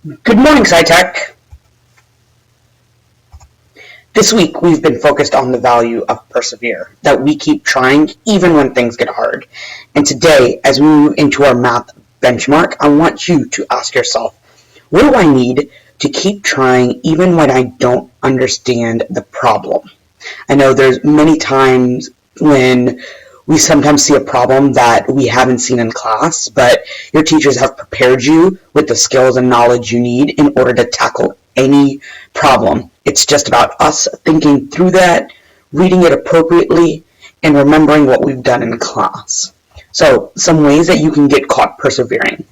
Good morning, SciTech. This week we've been focused on the value of persevere, that we keep trying even when things get hard. And today, as we move into our math benchmark, I want you to ask yourself, what do I need to keep trying even when I don't understand the problem? I know there's many times when we sometimes see a problem that we haven't seen in class, but your teachers have prepared you with the skills and knowledge you need in order to tackle any problem. It's just about us thinking through that, reading it appropriately, and remembering what we've done in class. So, some ways that you can get caught persevering.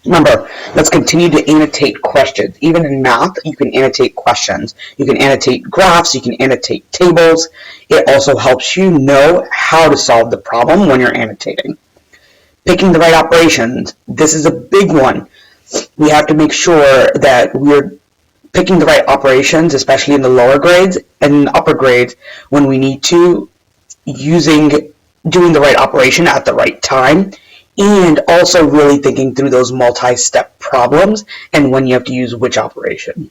Remember, let's continue to annotate questions. Even in math, you can annotate questions. You can annotate graphs, you can annotate tables. It also helps you know how to solve the problem when you're annotating. Picking the right operations. This is a big one. We have to make sure that we're picking the right operations, especially in the lower grades and in the upper grades when we need to, doing the right operation at the right time, and also really thinking through those multi-step problems and when you have to use which operation.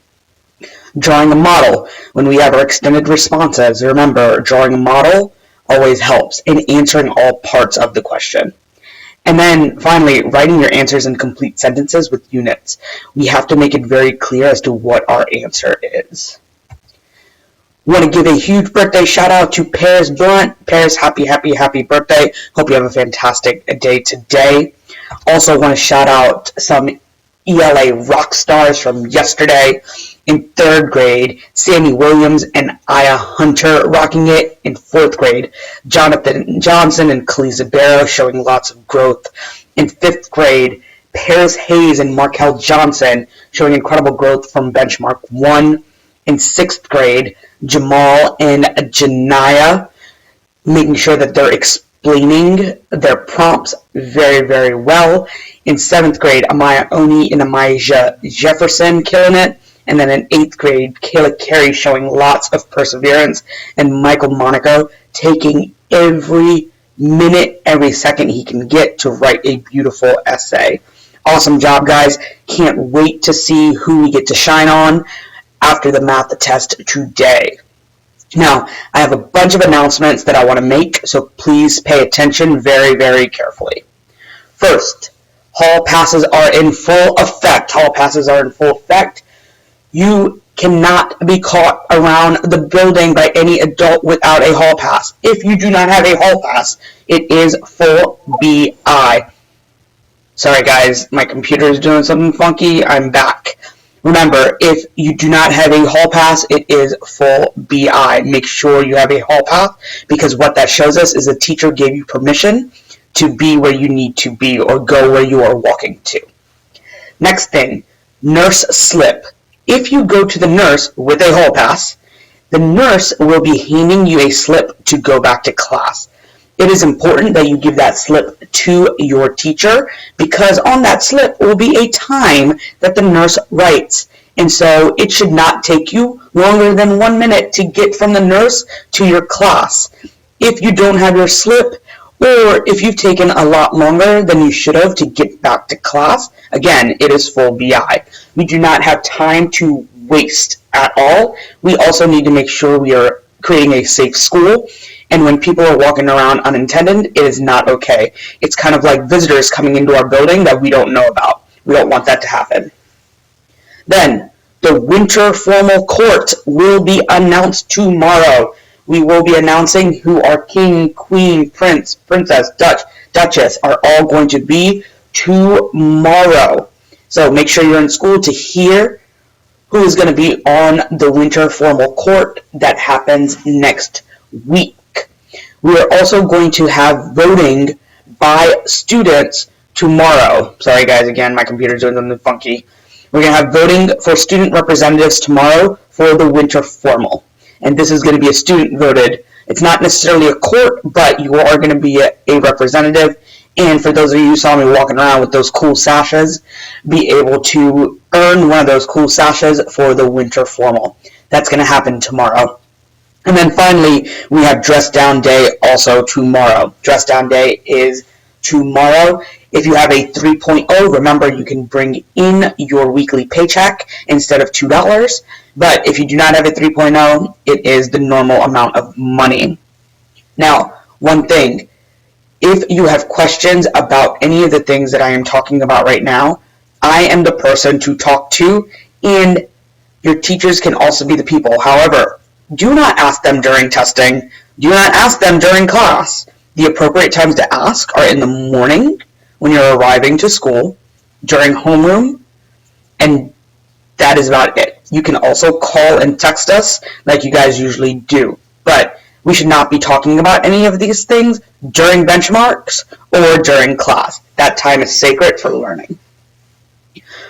Drawing a model. When we have our extended responses, remember, drawing a model always helps in answering all parts of the question. And then finally, writing your answers in complete sentences with units. We have to make it very clear as to what our answer is. Want to give a huge birthday shout out to Paris Blunt. Paris, happy birthday. Hope you have a fantastic day today. Also want to shout out some ELA rock stars from yesterday. In 3rd grade, Sammy Williams and Aya Hunter rocking it. In 4th grade, Jonathan Johnson and Kaliza Barrow showing lots of growth. In 5th grade, Paris Hayes and Markel Johnson showing incredible growth from benchmark 1. In 6th grade, Jamal and Janaya making sure that they're explaining their prompts very well. In 7th grade, Amaya Oni and Amaya Jefferson killing it. And then in 8th grade, Kayla Carey showing lots of perseverance, and Michael Monaco taking every minute, every second he can get to write a beautiful essay. Awesome job, guys. Can't wait to see who we get to shine on after the math test today. Now, I have a bunch of announcements that I want to make, so please pay attention very carefully. First, hall passes are in full effect. You cannot be caught around the building by any adult without a hall pass. If you do not have a hall pass, it is full BI. Sorry guys, my computer is doing something funky. I'm back. Remember, if you do not have a hall pass, it is full BI. Make sure you have a hall pass, because what that shows us is the teacher gave you permission to be where you need to be or go where you are walking to. Next thing, nurse slip. If you go to the nurse with a hall pass, the nurse will be handing you a slip to go back to class. It is important that you give that slip to your teacher, because on that slip will be a time that the nurse writes. And so it should not take you longer than 1 minute to get from the nurse to your class. If you don't have your slip, or if you've taken a lot longer than you should have to get back to class, again, it is full BI. We do not have time to waste at all. We also need to make sure we are creating a safe school, and when people are walking around unattended, it is not okay. It's kind of like visitors coming into our building that we don't know about. We don't want that to happen. Then, the winter formal court will be announced tomorrow. We will be announcing who our king, queen, prince, princess, duchess are all going to be tomorrow. So make sure you're in school to hear who is going to be on the winter formal court that happens next week. We are also going to have voting by students tomorrow. Sorry guys, again, my computer's doing something funky. We're going to have voting for student representatives tomorrow for the winter formal. And this is going to be a student voted. It's not necessarily a court, but you are going to be a representative. And for those of you who saw me walking around with those cool sashes, be able to earn one of those cool sashes for the winter formal. That's going to happen tomorrow. And then finally, we have dress down day also tomorrow. Dress down day is tomorrow. If you have a 3.0, remember you can bring in your weekly paycheck instead of $2. But if you do not have a 3.0, it is the normal amount of money. Now, one thing, if you have questions about any of the things that I am talking about right now, I am the person to talk to, and your teachers can also be the people. However, do not ask them during testing. Do not ask them during class. The appropriate times to ask are in the morning when you're arriving to school, during homeroom, and that is about it. You can also call and text us like you guys usually do, but we should not be talking about any of these things during benchmarks or during class. That time is sacred for learning.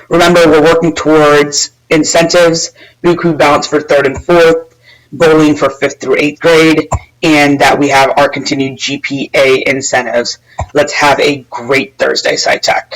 Remember, we're working towards incentives, Buku balance for 3rd and 4th, bowling for 5th through 8th grade, and that we have our continued GPA incentives. Let's have a great Thursday, SciTech.